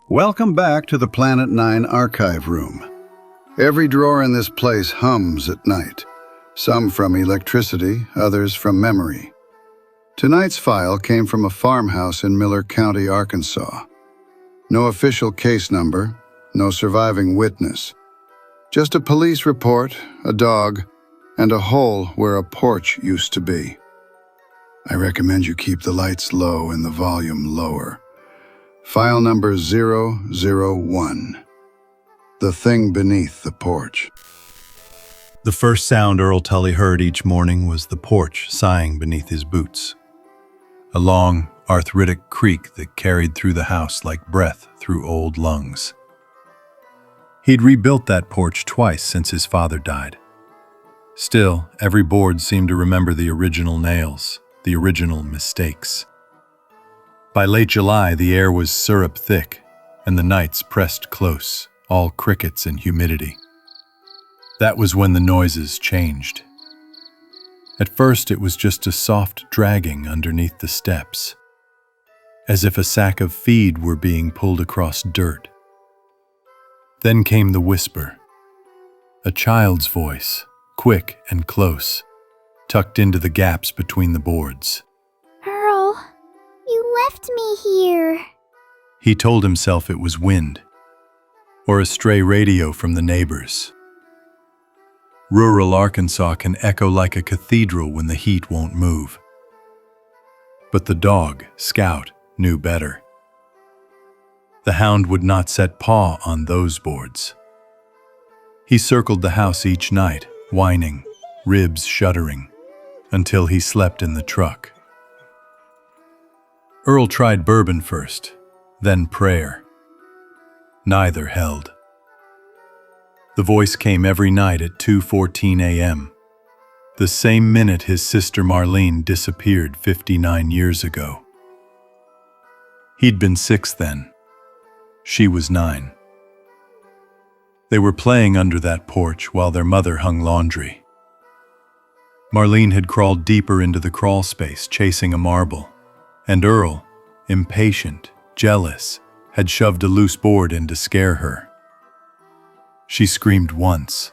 Welcome back to the Planet 9 archive room. Every drawer in this place hums at night, some from electricity, others from memory. Tonight's file came from a farmhouse in Miller County, Arkansas. No official case number, no surviving witness. Just a police report, a dog, and a hole where a porch used to be. I recommend you keep the lights low and the volume lower. File number 001. The Thing Beneath the Porch. The first sound Earl Tully heard each morning was the porch sighing beneath his boots. A long, arthritic creak that carried through the house like breath through old lungs. He'd rebuilt that porch twice since his father died. Still, every board seemed to remember the original nails, the original mistakes. By late July, the air was syrup thick, and the nights pressed close, all crickets and humidity. That was when the noises changed. At first, it was just a soft dragging underneath the steps, as if a sack of feed were being pulled across dirt. Then came the whisper, a child's voice, quick and close, tucked into the gaps between the boards. Earl, you left me here. He told himself it was wind, or a stray radio from the neighbors. Rural Arkansas can echo like a cathedral when the heat won't move. But the dog, Scout, knew better. The hound would not set paw on those boards. He circled the house each night, whining, ribs shuddering, until he slept in the truck. Earl tried bourbon first, then prayer. Neither held. The voice came every night at 2:14 a.m., the same minute his sister Marlene disappeared 59 years ago. He'd been 6 then. She was 9. They were playing under that porch while their mother hung laundry. Marlene had crawled deeper into the crawl space, chasing a marble, and Earl, impatient, jealous, had shoved a loose board in to scare her. She screamed once.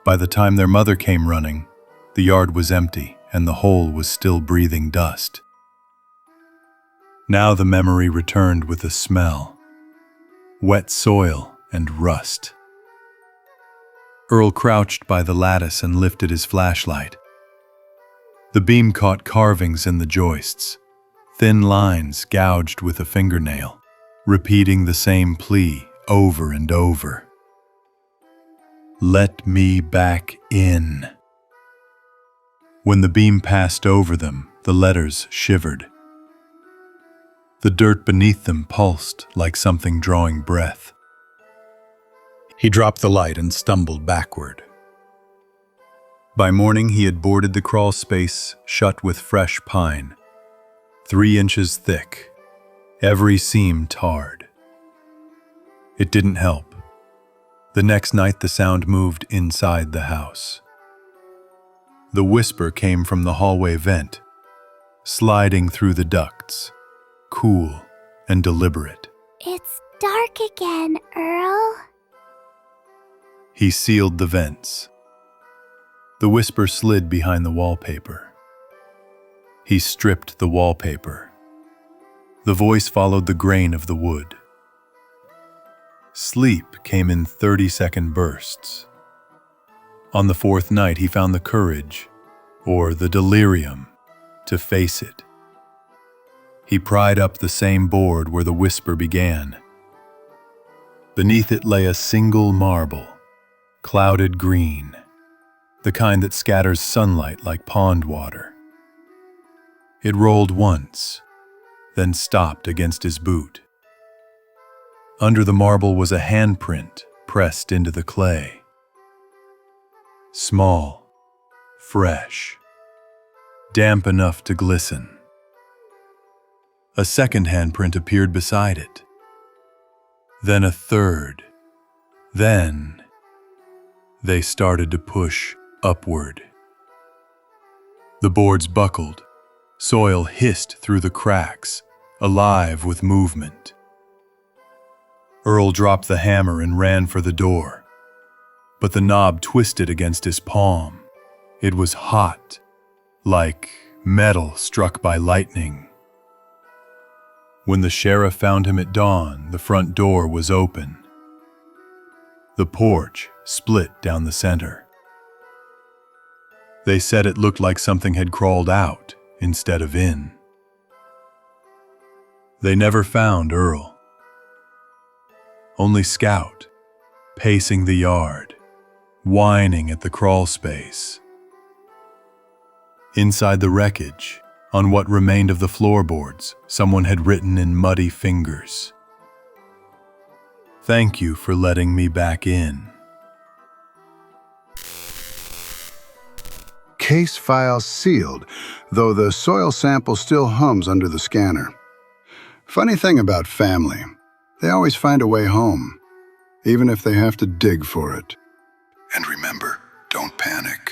By the time their mother came running, the yard was empty and the hole was still breathing dust. Now the memory returned with a smell, wet soil and rust. Earl crouched by the lattice and lifted his flashlight. The beam caught carvings in the joists, thin lines gouged with a fingernail, repeating the same plea over and over. Let me back in. When the beam passed over them, the letters shivered. The dirt beneath them pulsed like something drawing breath. He dropped the light and stumbled backward. By morning, he had boarded the crawl space shut with fresh pine, 3 inches thick, every seam tarred. It didn't help. The next night, the sound moved inside the house. The whisper came from the hallway vent, sliding through the ducts, cool and deliberate. It's dark again, Earl. He sealed the vents. The whisper slid behind the wallpaper. He stripped the wallpaper. The voice followed the grain of the wood. Sleep came in 30-second bursts. On the 4th night, he found the courage, or the delirium, to face it. He pried up the same board where the whisper began. Beneath it lay a single marble, clouded green, the kind that scatters sunlight like pond water. It rolled once, then stopped against his boot. Under the marble was a handprint pressed into the clay. Small, fresh, damp enough to glisten. A second handprint appeared beside it. then a third. Then they started to push upward. The boards buckled. Soil hissed through the cracks, alive with movement. Earl dropped the hammer and ran for the door. But the knob twisted against his palm. It was hot, like metal struck by lightning. When the sheriff found him at dawn, the front door was open. The porch split down the center. They said it looked like something had crawled out instead of in. They never found Earl. Only Scout, pacing the yard, whining at the crawl space. Inside the wreckage, on what remained of the floorboards, someone had written in muddy fingers, "Thank you for letting me back in." Case file sealed, though the soil sample still hums under the scanner. Funny thing about family, they always find a way home, even if they have to dig for it. And remember, don't panic.